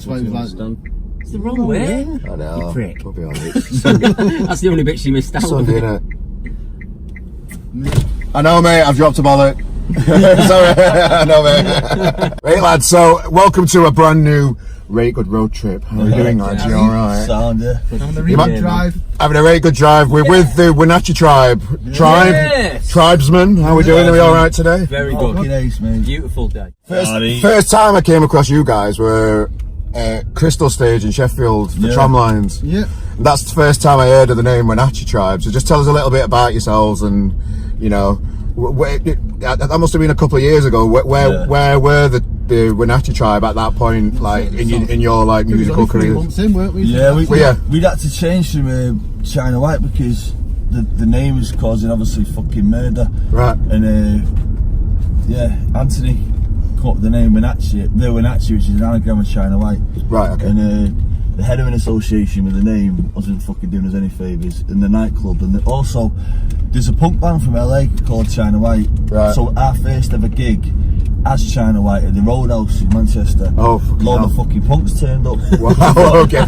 that's why he was like, it's the wrong way. I know. You prick. We'll be alright. That's the only bit she missed out. Sunday, innit? I know, mate. I've dropped a bollock. Sorry, I know, mate. Right, lads. So, welcome to a brand new Reyt good road trip. How are you doing, lads? You all right? Sound, yeah. having a really good drive. Having a very good drive. We're with the Winachi Tribe. Tribesmen. How are we doing? Are we all right today? Very good. Fucking ace, man. Beautiful day. First time I came across you guys were Crystal Stage in Sheffield, the tram lines. Yeah. And that's the first time I heard of the name Winachi Tribe. So just tell us a little bit about yourselves and, you know, that must have been a couple of years ago. Where were the Winachi Tribe at that point, like in your like musical career? Yeah, we'd had to change from China White because the name was causing obviously fucking murder. Right. And yeah, Anthony caught the name Winachi, which is an anagram of China White. Right. Okay. And the heroin association with the name wasn't fucking doing us any favours in the nightclub. And also, there's a punk band from LA called China White. Right. So our first ever gig as China White at the Roadhouse in Manchester. Oh, load of fucking punks turned up. Wow. Okay.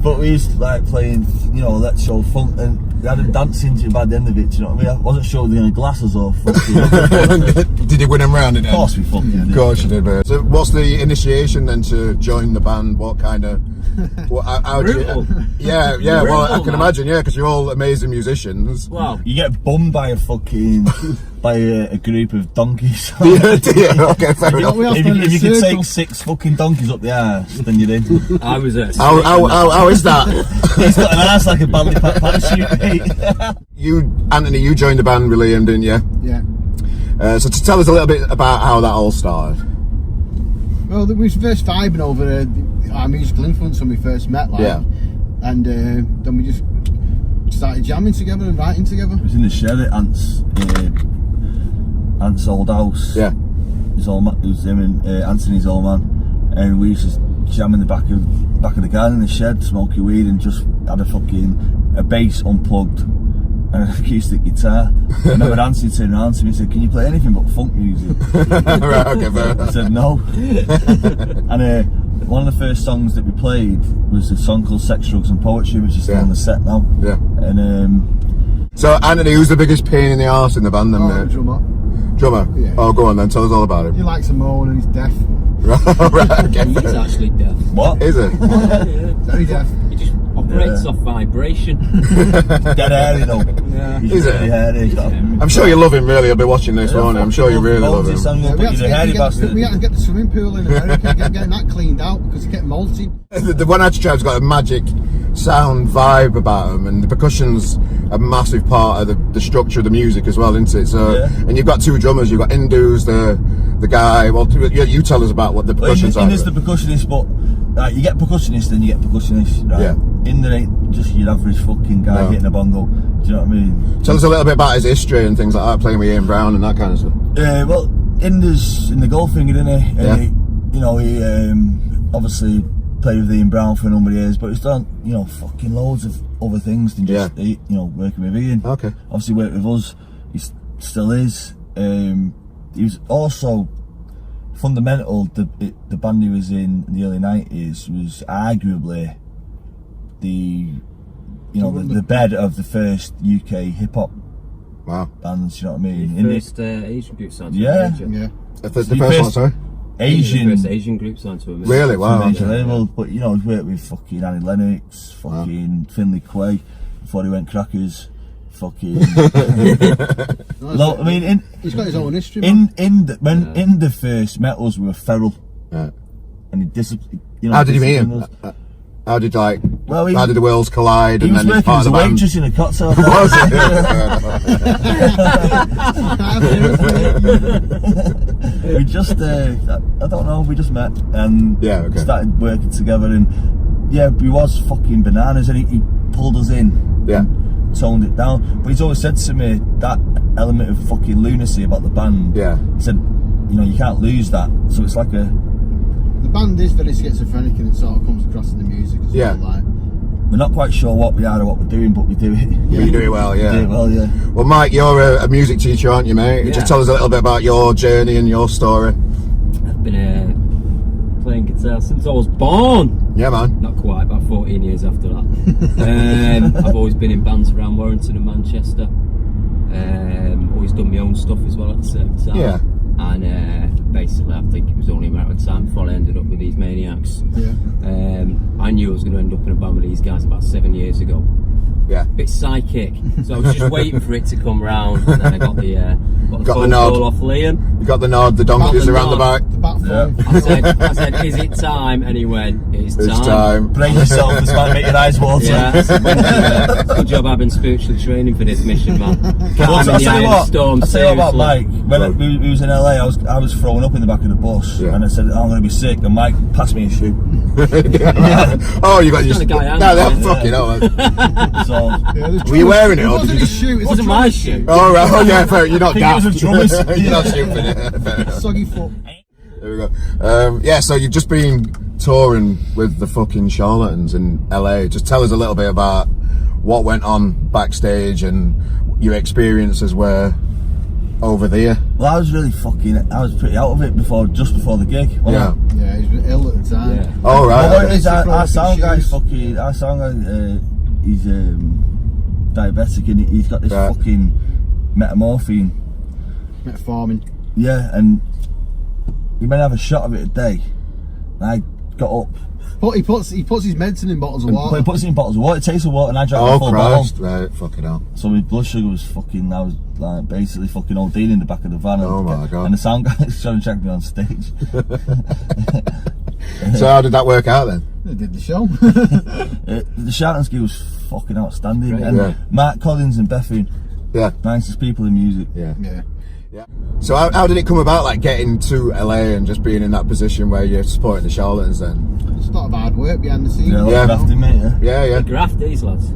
But we used to like playing, you know, electro funk, and we had them dancing by the end of it. Do you know what I mean? I wasn't sure if they had any glasses or fucking. Did you win them round? Of course we fucking did. Of course you did, mate. So what's the initiation then to join the band? What kind of? How do you? Yeah. Well, I can imagine. Yeah, because you're all amazing musicians. Wow. You get bummed by a fucking by a group of donkeys. Okay, fair enough. If you could take 6 fucking donkeys up the arse, then you're in. I was there. How is that? He's got an ass like a badly packed parachute, mate. Anthony, you joined the band with Liam, didn't you? Yeah. So to tell us a little bit about how that all started. Well, we was first vibing over our musical influence when we first met, like, and then we just started jamming together and writing together. It was in the shed at Ant's old house. Yeah. It was him and Anthony's old man, and we used to jam in the back of the garden in the shed, smoking weed, and just had a bass unplugged and an acoustic guitar. I remember Anthony turned around to me and said, "Can you play anything but funk music?" Right, okay, fair enough. I said no. And one of the first songs that we played was a song called Sex, Drugs and Poetry, which is still on the set now. Yeah. And so Anthony, who's the biggest pain in the arse in the band then, mate? Drummer? Yeah. Oh, go on then, tell us all about him. He likes a moan and he's deaf. Right, okay. He's actually deaf. what? Is it? Very deaf. He just operates off vibration. Dead hairy though. Yeah. He's Is it? really hairy. I'm sure you love him, really. I'll be watching this, won't I? I'm sure you really love him. We had to get the swimming pool in America, getting that cleaned out because it kept molting. The Winachi Tribe's got a magic sound vibe about them, and the percussion's a massive part of the structure of the music as well, isn't it? So, and you've got 2 drummers. You've got Indu's the guy. Well, you tell us about what the percussion's like. Indu's the percussionist, but you get percussionist, then you get percussionist, right? Yeah. Indo ain't just your average fucking guy hitting a bongo. Do you know what I mean? Tell us a little bit about his history and things like that, playing with Ian Brown and that kind of stuff. Well, Indu's in the Goldfinger, didn't he? And he obviously played with Ian Brown for a number of years, but he's done, fucking loads of other things than just, working with Ian. Okay. Obviously worked with us, he still is. He was also fundamental. The band he was in the early 90s was arguably the bed of the first UK hip hop bands. You know what I mean? The first Asian group signed to Yeah. The first one, sorry. First Asian group signed to a major. Really? Wow. Label, but he's worked with fucking Annie Lennox, fucking Finley Quay before he went crackers. Fucking. I mean, he's got his own history. In the first met us, we were feral. Yeah. And how did you meet him? How did how did the worlds collide? He was working as a waitress in a cocktail bar. Was it? We just, I don't know, we just met and started working together, and we was fucking bananas, and he pulled us in. Yeah. Toned it down, but he's always said to me that element of fucking lunacy about the band. Yeah. He said, you can't lose that. So it's like the band is very schizophrenic, and it sort of comes across in the music as well. Like, we're not quite sure what we are or what we're doing, but we do it. Yeah. You do it well, yeah. We do it well, yeah. Well, Mike, you're a music teacher, aren't you, mate? Yeah. Just tell us a little bit about your journey and your story. I've been playing guitar since I was born. Yeah, man. Not quite, about 14 years after that. I've always been in bands around Warrington and Manchester. Always done my own stuff as well at the same time. Yeah. And basically, I think it was only a matter of time before I ended up with these maniacs. Yeah. I knew I was going to end up in a band with these guys about 7 years ago. Yeah. Bit psychic, so I was just waiting for it to come round, and then I got the phone nod. call off Liam. You got the nod, the donkeys around the back. The back phone. I said, is it time? And he went, it's It's time. time. Brace yourself, this might make your eyes water. Yeah, I said, good job having spiritual training for this mission, man. Well, I'm in I'll the tell eye you of the what. storm, I'll tell you about seriously. Mike. When we was in LA, I was throwing up in the back of the bus, Yeah. and I said, "I'm going to be sick." And Mike passed me a shoe. Oh, you got your. Not a guy No, hand, they're yeah. fucking hell. So Yeah, there's Were you wearing it, It or wasn't did you his just- shoe. It wasn't my shoe. Oh, right. Oh, yeah, fair. You're not think it was daft. a drummer's. You're not stupid. Fair enough. Soggy foot. There we go. Yeah, so you've just been touring with the fucking Charlatans in LA. Just tell us a little bit about what went on backstage and your experiences were over there. well, I was pretty out of it just before the gig. Yeah. Yeah, he was ill at the time. Yeah. Oh, right. Well, what okay. it is, our Broken sound guy's shoes. our sound guy, he's diabetic, and he's got this Right. fucking metamorphine. Metformin. Yeah, and he might have a shot of it a day. And I got up, But he puts his medicine in bottles of and water. he puts it in bottles of water. It tastes of water, and I drank Oh, a full Christ. bottle. Right, fucking hell. So my blood sugar was fucking. I was like basically fucking ODing in the back of the van. Oh, my God. And the sound guy was trying to check me on stage. So how did that work out then? They did the show. The shouting skill was fucking outstanding. Right. And Yeah. Mark Collins and Bethune, Yeah. nicest people in music. Yeah. Yeah. Yeah. So how did it come about, like getting to LA and just being in that position where you're supporting the Charlatans then? It's a lot of hard work behind the scenes. Yeah, Yeah. grafting, mate. Yeah. Yeah, yeah. Graft these lads.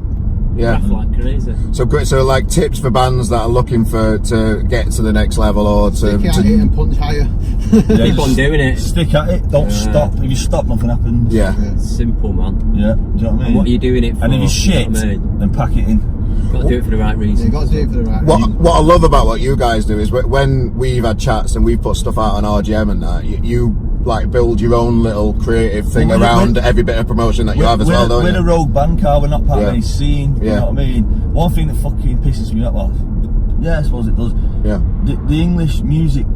Yeah. Graft like crazy. So great. So like tips for bands that are looking to get to the next level or to, Stick at it and punch higher. Keep on doing it. Stick at it. Don't Yeah. stop. If you stop, nothing happens. yeah. Simple, man. Yeah. Do you know what I mean? And what are you doing it for? And if you shit, You know what I mean? then pack it in. Got to do it for the right You reason. got to do it for the right What reason. I love about what you guys do is when we've had chats and we've put stuff out on RGM and that, you like build your own little creative thing Well, around every bit of promotion that you have as well, don't we're you? a rogue band car, we're not part Yeah. of any scene, you Yeah. know what I mean? One thing that fucking pisses me off, yeah, I suppose it does, Yeah. the English music,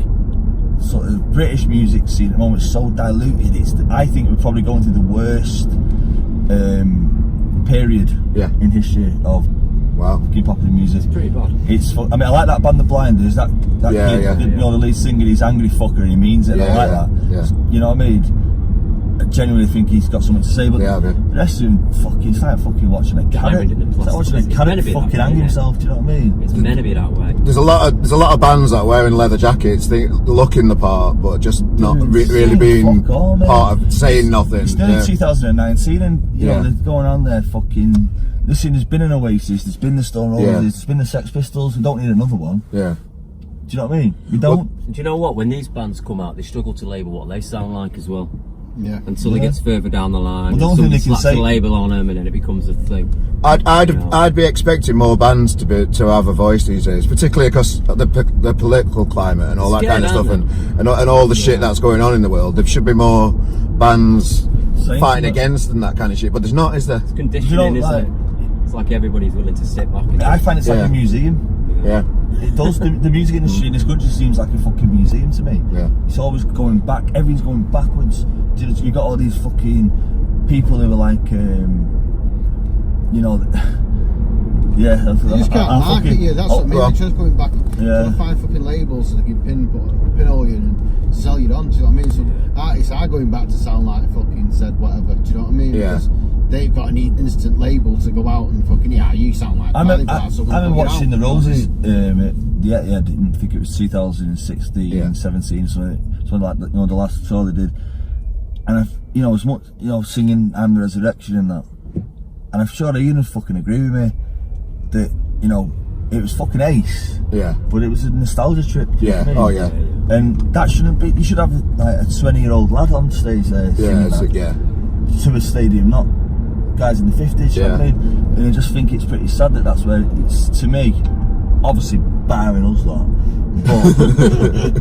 sort of British music scene at the moment is so diluted. I think we're probably going through the worst period Yeah. in history of Wow. fucking popular music. Pretty bad. I mean, I like that band, The Blinders. That Yeah, kid, yeah. you know, the lead singer, he's angry fucker and he means it. Yeah, I like yeah, that. yeah. You know what I mean? I genuinely think he's got something to say, but Yeah, I do. the rest of him fucking, it's like fucking watching a carrot. Diamond in the It's like watching a plastic. It's carrot meant to be that fucking way, hang isn't it? himself. Do you know what I mean? It's meant to be that way. There's a lot of bands that are wearing leather jackets, they look in the part, but just not really being Fuck all, mate. part of saying nothing. It's nearly Yeah. 2019, and you Yeah. know they're going on there fucking. Listen, there's been an Oasis, there's been the Stone Roses, Yeah. there's been the Sex Pistols. We don't need another one. Yeah. Do you know what I mean? We don't. Do you know what? When these bands come out, they struggle to label what they sound like as well. Yeah. Until it Yeah. gets further down the line, Well, the only somebody thing they can slaps say- a label on them, and then it becomes a thing. I'd be expecting more bands to have a voice these days, particularly because the political climate and all that It's kind of getting stuff, out and all the shit that's going on in the world. There should be more bands Saying fighting something. against and that kind of shit, but there's not, is there? Conditioning, You know, isn't like- it? It's like everybody's willing to sit back. And I find it's Yeah. like a museum. Yeah, It does. The music industry in this country seems like a fucking museum to me. yeah, It's always going back. Everything's going backwards. You got all these fucking people who are like, you know, yeah. You just can't market you, that's what I mean. well, They're just going back, Yeah. trying to find fucking labels so they can pinhole you and sell you on. Do you know what I mean? So artists are going back to sound like fucking said whatever. Do you know what I mean? Yeah. Because they've got an instant label to go out and fucking, yeah, you sound like I Valley remember Bar, so go I remember put it watching out. the Roses. Yeah, I didn't think it was 2016, Yeah. 17, something like that. You know, the last show they did, and it was much, singing "I'm the Resurrection" and that. And I'm sure Ian would fucking agree with me that it was fucking ace, yeah, but it was a nostalgia trip. Do you know yeah. what I mean? Oh yeah, And that shouldn't be. You should have like a 20-year-old lad on stage there yeah, singing it's, that yeah, to a stadium, not guys in the 50s. You know what I Yeah. mean? And I just think it's pretty sad that that's where it's, to me, obviously barring us lot,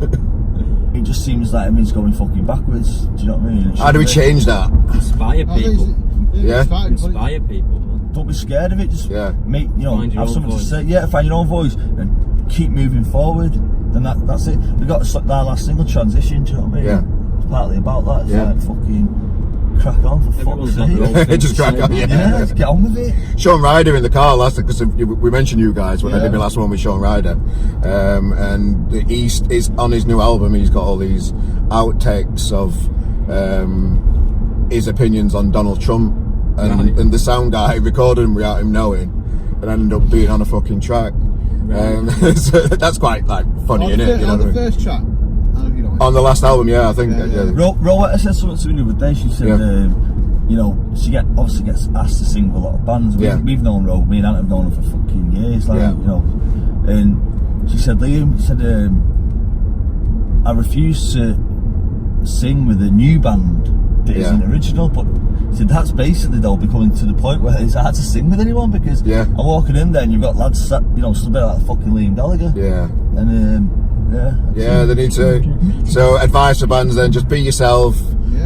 but it just seems like everything's going fucking backwards. Do you know what I mean? How do we change that? Inspire people. Yeah. Inspire people, man. Don't be scared of it. Just make, you know, Find your have own something voice. to say. Yeah, find your own voice and keep moving forward. And that's it. We got our last single, Transition. Do you know what I mean? Yeah. It's partly about that. It's like fucking crack on for fuck's Everyone's got their own sake. thing Just to crack say, on, man. Yeah, just get on with it. Sean Ryder in the car last, because we mentioned you guys when I did my last one with Sean Ryder, and he's on his new album. He's got all these outtakes of his opinions on Donald Trump, and the sound guy recorded him without him knowing, and ended up being on a fucking track. So that's quite like funny, isn't it? You know On what I the mean? first track. On the last album, yeah, I think. Rowetta said something to me the other day. She said, you know, she obviously gets asked to sing with a lot of bands. We've known Ro, me and Ant have known her for fucking years, like, you know. And she said, Liam, I refuse to sing with a new band that isn't original, but she said that's basically though becoming to the point where it's hard to sing with anyone, because I'm walking in there and you've got lads sat, you know, still a bit like fucking Liam Gallagher. And they need to. So advice for bands then: just be yourself.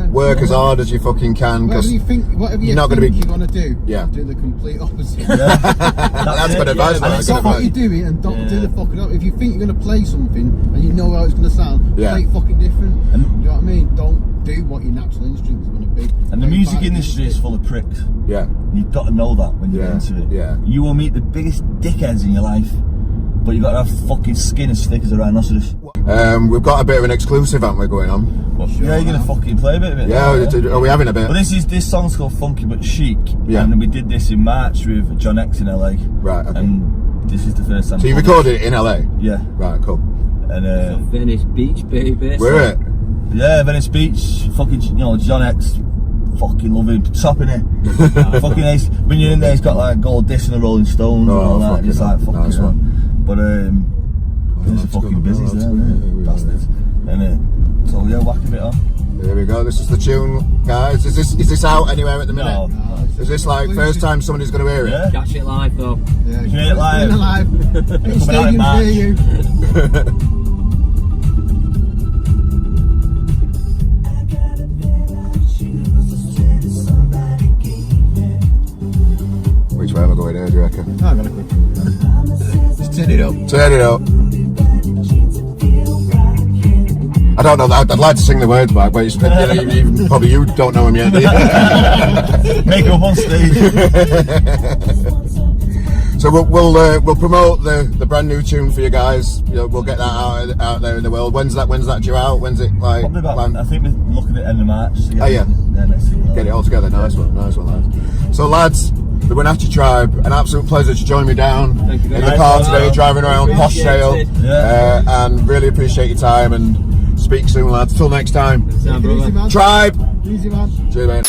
Work as hard as you fucking can, because whatever you're not going to be. you're gonna do. Do the complete opposite. That's good advice. And stop what you're doing and don't do the fucking up. If you think you're gonna play something and you know how it's gonna sound, play it fucking different. And you know what I mean? Don't do what your natural instinct is gonna be. And the music industry is full of pricks. You've got to know that when you get into it. You will meet the biggest dickheads in your life, but you've got to have fucking skin as thick as a rhinoceros. We've got a bit of an exclusive, haven't we, going on? You're gonna fucking play a bit of it. Are we having a bit? Well, this song's called Funky But Chic, and we did this in March with John X in LA. Right, okay. And this is the first time. So you recorded it in LA? Yeah. Right, cool. And Venice Beach, baby. We're it. Yeah, Venice Beach. Fucking, you know, John X. Fucking love him, topping it. Fucking ace. When you're in there, he's got like gold disc and the Rolling Stones and all that. And it's like fucking nice one. But there's fucking busy there, bastards. And so yeah, whack a bit on. There we go. This is the tune, guys. Is this out anywhere at the minute? No. Is this like first time somebody's going to hear it? Yeah. Catch it live though. Yeah, hear it live. It's Coming out in March. hear you. Which way am I going here, do you reckon? Oh, I got a quick. Just turn it up. Turn it up. I don't know. I'd like to sing the words back, but probably you don't know them yet, do you? Make up on stage. So we'll promote the brand new tune for you guys. You know, we'll get that out there in the world. When's that due out? When's it like? Probably about. I think we're looking at end of March. Get it all together. Nice one, lads. So lads, the Winachi Tribe, an absolute pleasure to join me down in the car today, driving around Poshtail, and really appreciate your time, and speak soon, lads. Till next time. Easy, man. Tribe. Easy, man. Cheers, mate.